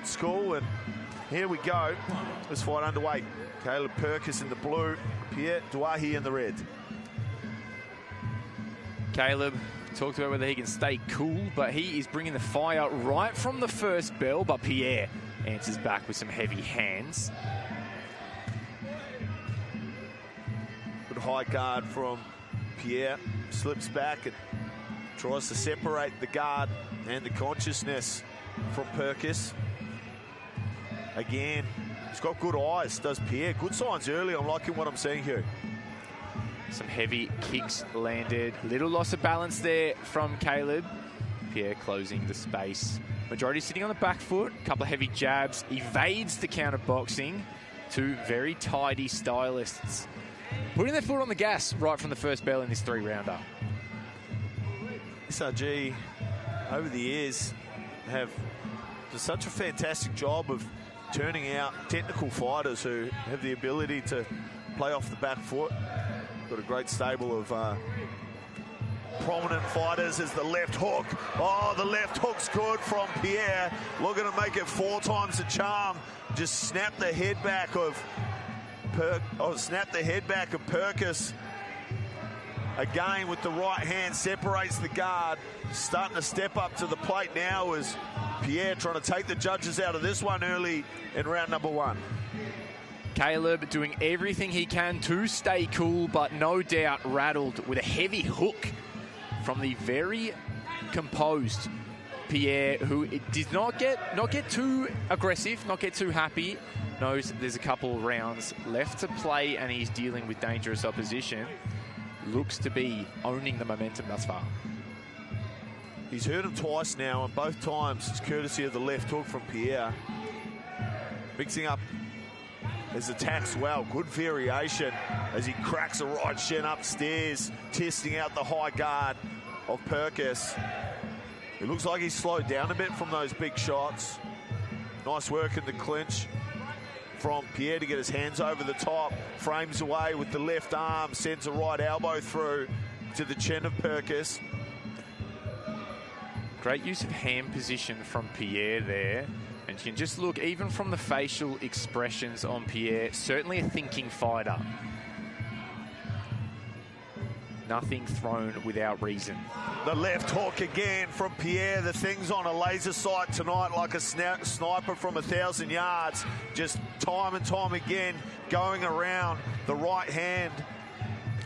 old school, and here we go. This fight underway. Caleb Purkiss in the blue, Pierre Doueihi in the red. Caleb talked about whether he can stay cool, but he is bringing the fire right from the first bell, but Pierre answers back with some heavy hands. Good high guard from Pierre, slips back and tries to separate the guard and the consciousness from Purkiss. Again, he's got good eyes, does Pierre. Good signs early. I'm liking what I'm seeing here. Some heavy kicks landed. Little loss of balance there from Caleb. Pierre closing the space. Majority sitting on the back foot. A couple of heavy jabs. Evades the counter boxing. Two very tidy stylists. Putting their foot on the gas right from the first bell in this three-rounder. SRG, over the years, have done such a fantastic job of turning out technical fighters who have the ability to play off the back foot. Got a great stable of prominent fighters as the left hook. Oh, the left hook's good from Pierre. Looking to make it 4 times the charm. Just snap the head back of Purkiss. Again with the right hand, separates the guard. Starting to step up to the plate now as Pierre trying to take the judges out of this one early in round number 1. Caleb doing everything he can to stay cool, but no doubt rattled with a heavy hook from the very composed Pierre, who did not get too aggressive, not get too happy. Knows there's a couple rounds left to play and he's dealing with dangerous opposition. Looks to be owning the momentum thus far. He's hurt him twice now, and both times it's courtesy of the left hook from Pierre. Mixing up his attacks well. Good variation as he cracks a right shin upstairs, testing out the high guard of Purkiss. It looks like he's slowed down a bit from those big shots. Nice work in the clinch from Pierre to get his hands over the top. Frames away with the left arm, sends a right elbow through to the chin of Purkiss. Great use of hand position from Pierre there. And you can just look, even from the facial expressions on Pierre, certainly a thinking fighter. Nothing thrown without reason. The left hook again from Pierre. The thing's on a laser sight tonight like a sniper from 1,000 yards. Just time and time again going around the right hand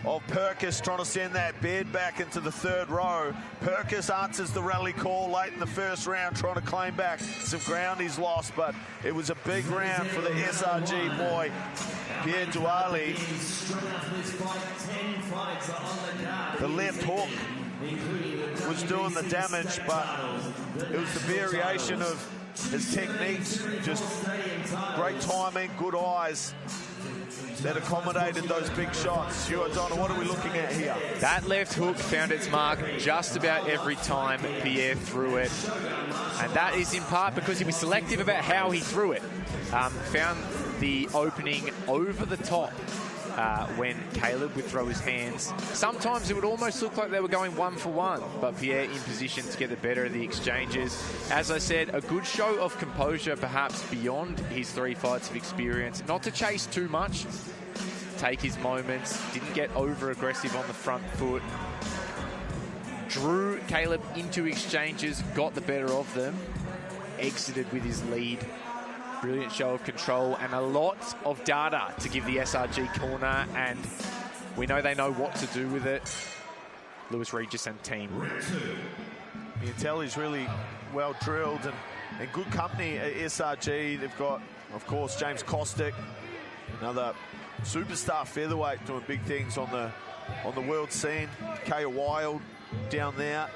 of Purkiss, trying to send that bed back into the third row. Purkiss answers the rally call late in the first round, trying to claim back some ground he's lost, but it was a big round for the SRG boy, Pierre Doueihi. The left hook was doing the damage, but it was the variation of his techniques, just great timing, good eyes that accommodated those big shots. Stuart Donner, what are we looking at here? That left hook found its mark just about every time Pierre threw it. And that is in part because he was selective about how he threw it. Found the opening over the top when Caleb would throw his hands. Sometimes it would almost look like they were going 1 for 1, but Pierre in position to get the better of the exchanges. As I said, a good show of composure, perhaps beyond his 3 fights of experience. Not to chase too much, take his moments, didn't get over-aggressive on the front foot. Drew Caleb into exchanges, got the better of them, exited with his lead. Brilliant show of control and a lot of data to give the SRG corner, and we know they know what to do with it. Lewis Regis and team. You can tell he's really well drilled and good company at SRG. They've got, of course, James Kostick, another superstar featherweight doing big things on the world scene. Kaya Wild down there.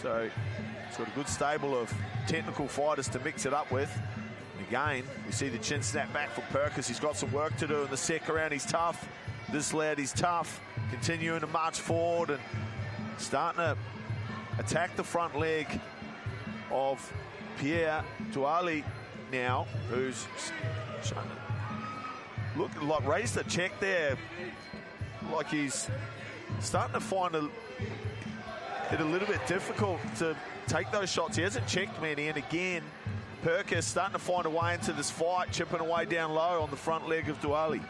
So it's got a good stable of technical fighters to mix it up with. Again, we see the chin snap back for Purkiss. He's got some work to do in the second round. He's tough. This lad, he's tough. Continuing to march forward and starting to attack the front leg of Pierre Doueihi now, who's looking like raised the check there. Like he's starting to find it a little bit difficult to take those shots. He hasn't checked many, and again, Purkiss starting to find a way into this fight, chipping away down low on the front leg of Doueihi.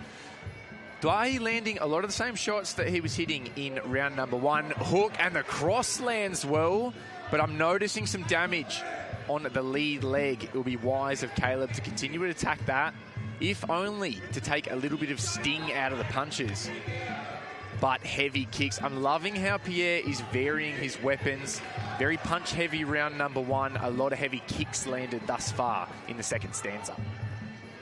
Doueihi landing a lot of the same shots that he was hitting in round number 1. Hook and the cross lands well, but I'm noticing some damage on the lead leg. It will be wise of Caleb to continue to attack that, if only to take a little bit of sting out of the punches. But heavy kicks. I'm loving how Pierre is varying his weapons. Very punch-heavy round number 1. A lot of heavy kicks landed thus far in the second stanza.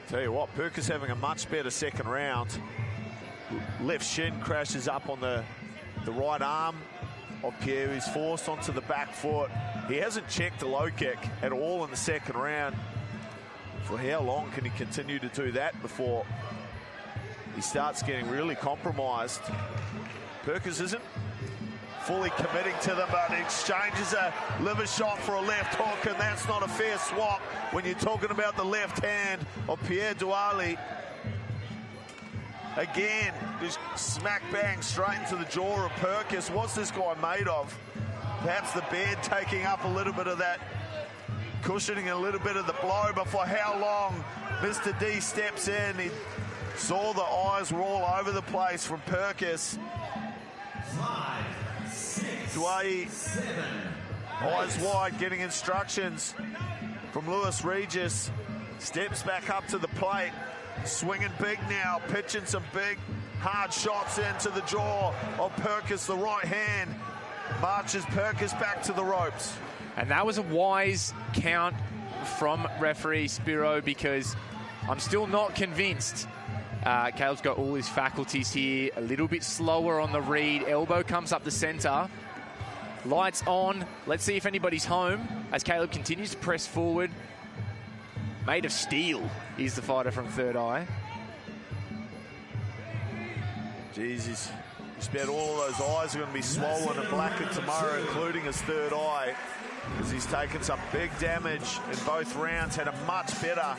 Tell you what, Purkiss having a much better second round. Left shin crashes up on the right arm of Pierre, who's forced onto the back foot. He hasn't checked a low kick at all in the second round. For how long can he continue to do that before he starts getting really compromised? Purkiss isn't fully committing to them, but exchanges a liver shot for a left hook, and that's not a fair swap when you're talking about the left hand of Pierre Doueihi. Again, just smack bang straight into the jaw of Purkiss. What's this guy made of? Perhaps the bed taking up a little bit of that, cushioning a little bit of the blow, but for how long? Mr. D steps in. He saw the eyes were all over the place from Purkiss. Doueihi, eyes wide, getting instructions from Luis Regis. Steps back up to the plate, swinging big now, pitching some big, hard shots into the jaw of Purkiss. The right hand marches Purkiss back to the ropes. And that was a wise count from referee Spiro, because I'm still not convinced. Caleb's got all his faculties here. A little bit slower on the read. Elbow comes up the center. Lights on. Let's see if anybody's home as Caleb continues to press forward. Made of steel is the fighter from Third Eye. Jesus, just about all of those eyes are going to be swollen and blackened tomorrow, including his third eye, as he's taken some big damage in both rounds. Had a much better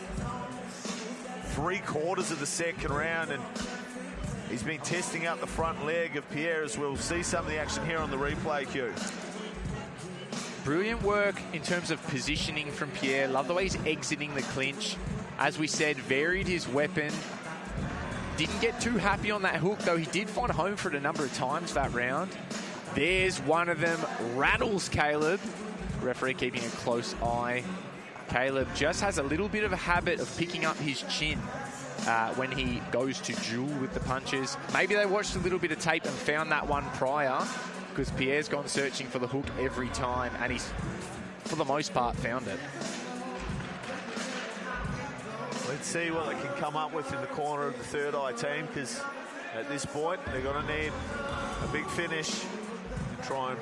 3/4 of the second round, and he's been testing out the front leg of Pierre, as we'll see some of the action here on the replay cue. Brilliant work in terms of positioning from Pierre. Love the way he's exiting the clinch. As we said, varied his weapon. Didn't get too happy on that hook, though. He did find home for it a number of times that round. There's one of them. Rattles Caleb. Referee keeping a close eye. Caleb just has a little bit of a habit of picking up his chin when he goes to duel with the punches. Maybe they watched a little bit of tape and found that one prior, because Pierre's gone searching for the hook every time, and he's, for the most part, found it. Let's see what they can come up with in the corner of the Third Eye team, because at this point, they're going to need a big finish to try and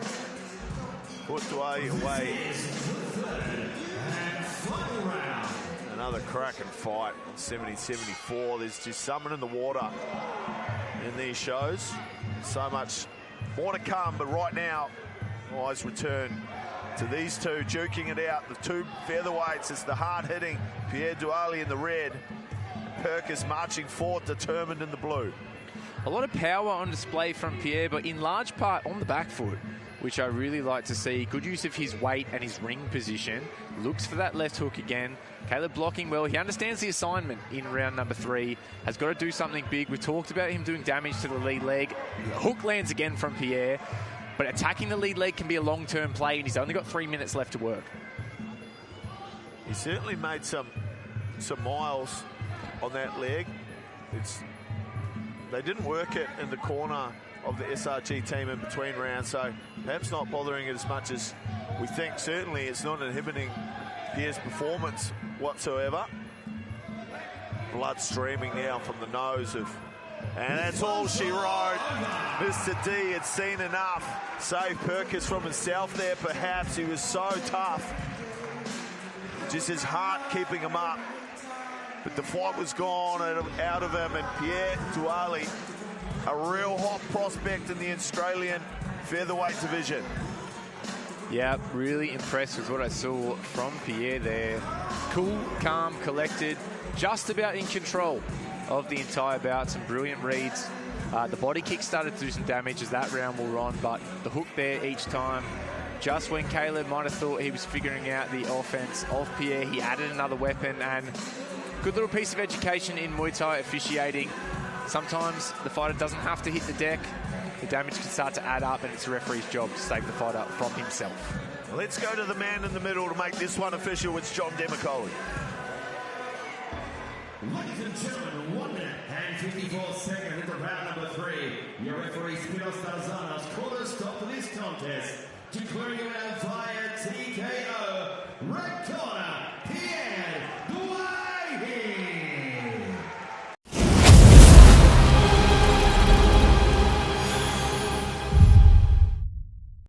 put Doueihi away. Another cracking fight on 70-74. There's just something in the water in these shows. So much more to come, but right now, eyes return to these two duking it out. The two featherweights. It's the hard-hitting Pierre Doueihi in the red, Purkiss marching forward, determined in the blue. A lot of power on display from Pierre, but in large part on the back foot, which I really like to see. Good use of his weight and his ring position. Looks for that left hook again. Caleb blocking well. He understands the assignment in round number 3. Has got to do something big. We talked about him doing damage to the lead leg. Hook lands again from Pierre. But attacking the lead leg can be a long-term play, and he's only got 3 minutes left to work. He certainly made some miles on that leg. They didn't work it in the corner of the SRG team in between rounds, so perhaps not bothering it as much as we think. Certainly it's not inhibiting Pierre's performance whatsoever. Blood streaming now from the nose of, and that's all she wrote. Mr. D had seen enough. Save Purkiss from himself there, perhaps. He was so tough. Just his heart keeping him up. But the fight was gone out of him, and Pierre Doueihi, a real hot prospect in the Australian featherweight division. Yeah, really impressed with what I saw from Pierre there. Cool, calm, collected, just about in control of the entire bout. Some brilliant reads. The body kick started to do some damage as that round wore on, but the hook there each time just when Caleb might have thought he was figuring out the offense of Pierre, he added another weapon, and good little piece of education in Muay Thai officiating. Sometimes the fighter doesn't have to hit the deck. The damage can start to add up, and it's the referee's job to save the fighter from himself. Let's go to the man in the middle to make this one official. It's John Demicoli. Ladies and gentlemen, 1 minute and 54 seconds into round number 3. Your referee, Spiros Darzanos, called a stop for this contest, declaring you out via TKO.